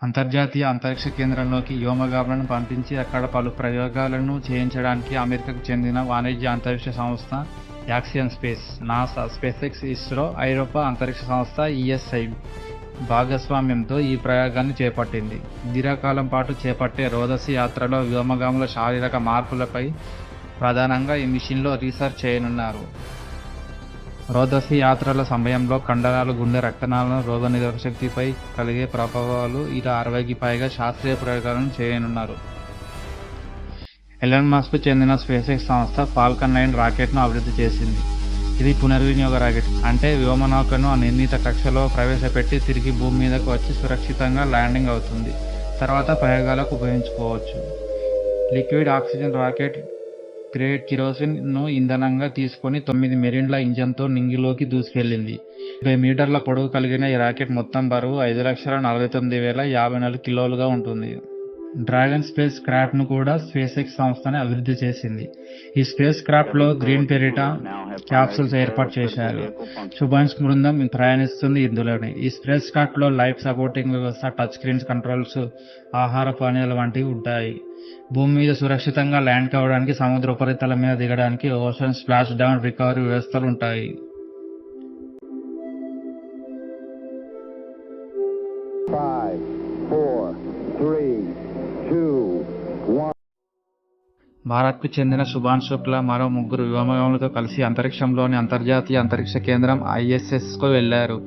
అంతర్జాతీయ అంతరిక్ష కేంద్రంలోకి వ్యోమగాములను పంపించి అక్కడ పలు ప్రయోగాలను చేయించడానికి అమెరికాకు చెందిన వాణిజ్య అంతరిక్ష సంస్థ axiom space, NASA, SpaceX, ISRO, ఐరోపా అంతరిక్ష సంస్థ ఈఎస్ఐ భాగస్వామ్యంతో ఈ ప్రయోగాన్ని చేపట్టింది. దీర్ఘకాలం పాటు చేపట్టే రోదసి యాత్రలో వ్యోమగాముల శారీరక మార్పులపై ప్రధానంగా ఈ మిషన్లో రీసెర్చ్ చేయనున్నారు. రోదసి యాత్రల సమయంలో కండరాలు, గుండె రక్తనాళాలను, రోగనిరోధక శక్తిపై కలిగే ప్రభావాలు ఇలా 60కి పైగా శాస్త్రీయ ప్రయోగాలను చేయనున్నారు. ఎలాన్ మస్క్ చెందిన స్పేస్ఎక్స్ సంస్థ ఫాల్కన్ 9 రాకెట్ను అభివృద్ధి చేసింది. ఇది పునర్వినియోగ రాకెట్, అంటే వ్యోమనౌకను నిర్ణీత కక్షలో ప్రవేశపెట్టి తిరిగి భూమి మీదకు వచ్చి సురక్షితంగా ల్యాండింగ్ అవుతుంది. తర్వాత ప్రయోగాలకు ఉపయోగించుకోవచ్చు. Liquid oxygen rocket grade kerosene ను ఇంధనంగా తీసుకొని 9 మెరీన్ల ఇంజన్తో నింగిలోకి దూసుకెళ్లింది. 20 మీటర్ల పొడవు కలిగిన ఈ రాకెట్ మొత్తం బరువు 5,49,054 కిలోలుగా ఉంటుంది. డ్రాగన్ స్పేస్ క్రాఫ్ట్ ను కూడా స్పేస్ఎక్స్ సంస్థనే అభివృద్ధి చేసింది. ఈ స్పేస్ క్రాఫ్ట్ లో గ్రీన్ పెరిటా క్యాప్సూల్స్ ఏర్పాటు చేశారు. శుభాన్స్ బృందం ప్రయాణిస్తుంది ఇందులోనే. ఈ స్పేస్ క్రాఫ్ట్ లో లైఫ్ సపోర్టింగ్ వ్యవస్థ, టచ్ స్క్రీన్స్, కంట్రోల్స్, ఆహార పానీయాలు వంటివి ఉంటాయి. భూమి మీద సురక్షితంగా ల్యాండ్ కావడానికి, సముద్ర ఉపరితలం మీద దిగడానికి ఓషన్ స్ప్లాష్ డౌన్ రికవరీ వ్యవస్థలు ఉంటాయి. భారత్కు చెందిన శుభాన్ శుక్లా మరో 3 వ్యోమగాములతో కలిసి అంతరిక్షంలోని అంతర్జాతీయ అంతరిక్ష కేంద్రం ISSకు వెళ్లారు.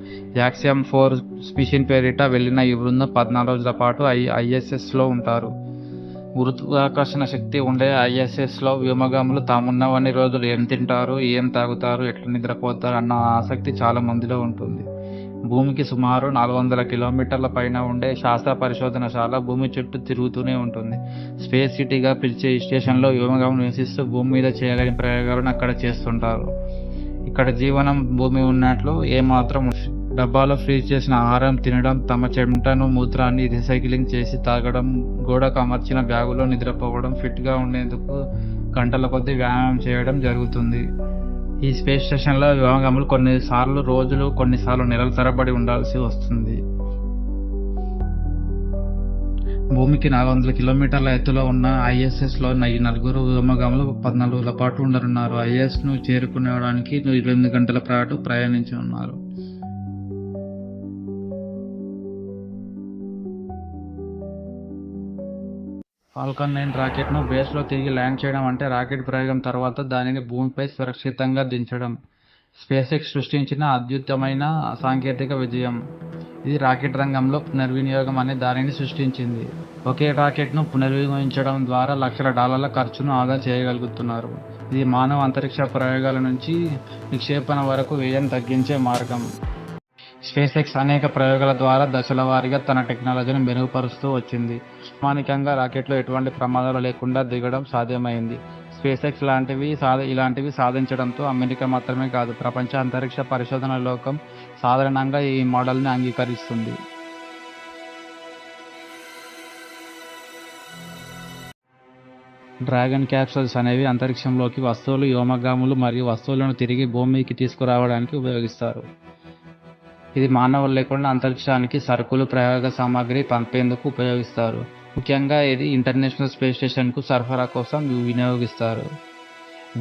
యాక్సియం 4 మిషన్ పేరిట వెళ్లిన ఈ బృందం 14 రోజుల పాటు ISSలో ఉంటారు. గురుత్వాకర్షణ శక్తి ఉండే ISSలో వ్యోమగాములు తామున్నవన్నీ రోజులు ఏం తింటారు, ఏం తాగుతారు, ఎట్లా నిద్రపోతారు అన్న ఆసక్తి చాలా మందిలో ఉంటుంది. భూమికి సుమారు 400 కిలోమీటర్ల పైన ఉండే శాస్త్ర పరిశోధనశాల భూమి చుట్టూ తిరుగుతూనే ఉంటుంది. స్పేస్ సిటీగా పిలిచే ఈ స్టేషన్లో వ్యోమగాములు నివసిస్తూ భూమి మీద చేయలేని ప్రయోగాలను అక్కడ చేస్తుంటారు. ఇక్కడ జీవనం భూమి ఉన్నట్లు ఏమాత్రం డబ్బాలో ఫ్రీజ్ చేసిన ఆహారం తినడం, తమ చెమటను, మూత్రాన్ని రీసైక్లింగ్ చేసి తాగడం, గోడకు అమర్చిన బ్యాగులో నిద్రపోవడం, ఫిట్గా ఉండేందుకు గంటల కొద్దీ వ్యాయామం చేయడం జరుగుతుంది. ఈ స్పేస్ స్టేషన్లో వ్యోమగాములు కొన్నిసార్లు రోజులు, కొన్నిసార్లు నెలల తరబడి ఉండాల్సి వస్తుంది. భూమికి 400 కిలోమీటర్ల ఎత్తులో ఉన్న ISSలో ఈ 4 వ్యోమగాములు 14 రోజుల పాటు ఉండనున్నారు. ISSను చేరుకునేడానికి 28 గంటల పాటు ప్రయాణించి ఉన్నారు. ఫాల్కన్ 9 రాకెట్ను బేస్లో తిరిగి ల్యాండ్ చేయడం అంటే రాకెట్ ప్రయోగం తర్వాత దానిని భూమిపై సురక్షితంగా దించడం. స్పేస్ఎక్స్ సృష్టించిన అద్భుతమైన సాంకేతిక విజయం ఇది. రాకెట్ రంగంలో పునర్వినియోగం అనే దానిని సృష్టించింది. ఒకే రాకెట్ను పునర్వినియోగించడం ద్వారా $1,00,000 ఖర్చును ఆదా చేయగలుగుతున్నారు. ఇది మానవ అంతరిక్ష ప్రయోగాల నుంచి విక్షేపణ వరకు వ్యయం తగ్గించే మార్గం. స్పేస్ఎక్స్ అనేక ప్రయోగాల ద్వారా దశల వారీగా తన టెక్నాలజీని మెరుగుపరుస్తూ వచ్చింది. ప్రామాణికంగా రాకెట్లో ఎటువంటి ప్రమాదాలు లేకుండా దిగడం సాధ్యమైంది. స్పేస్ఎక్స్ ఇలాంటివి సాధించడంతో అమెరికా మాత్రమే కాదు, ప్రపంచ అంతరిక్ష పరిశోధన లోకం సాధారణంగా ఈ మోడల్ని అంగీకరిస్తుంది. డ్రాగన్ క్యాప్సూల్స్ అనేవి అంతరిక్షంలోకి వస్తువులు, వ్యోమగాములు మరియు వస్తువులను తిరిగి భూమికి తీసుకురావడానికి ఉపయోగిస్తారు. ఇది మానవులు లేకుండా అంతరిక్షానికి సరుకులు, ప్రయోగ సామాగ్రి పంపేందుకు ఉపయోగిస్తారు. ముఖ్యంగా ఇది ఇంటర్నేషనల్ స్పేస్ స్టేషన్కు సరఫరా కోసం వినియోగిస్తారు.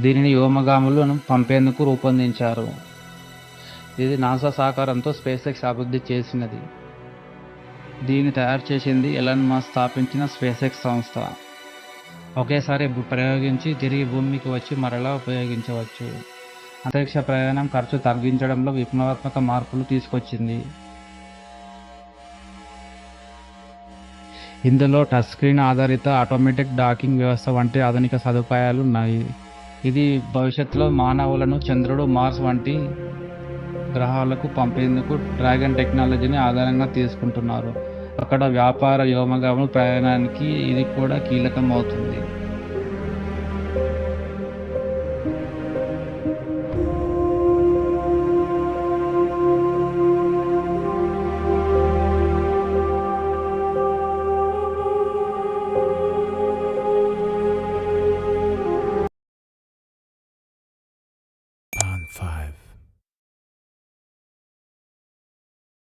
దీనిని వ్యోమగాములను పంపేందుకు రూపొందించారు. ఇది నాసా సహకారంతో స్పేస్ఎక్స్ అభివృద్ధి చేసినది. దీన్ని తయారు చేసింది ఎలాన్ మస్క్ స్థాపించిన స్పేస్ఎక్స్ సంస్థ. ఒకేసారి ప్రయోగించి తిరిగి భూమికి వచ్చి మరలా ఉపయోగించవచ్చు. అంతరిక్ష ప్రయాణం ఖర్చు తగ్గించడంలో విప్లవాత్మక మార్పులు తీసుకొచ్చింది. ఇందులో టచ్ స్క్రీన్ ఆధారిత ఆటోమేటిక్ డాకింగ్ వ్యవస్థ వంటి ఆధునిక సదుపాయాలు ఉన్నాయి. ఇది భవిష్యత్తులో మానవులను చంద్రుడు, మార్స్ వంటి గ్రహాలకు పంపేందుకు డ్రాగన్ టెక్నాలజీని ఆధారంగా తీసుకుంటున్నారు. అక్కడ వ్యాపార వ్యోమగాముల ప్రయాణానికి ఇది కూడా కీలకం అవుతుంది.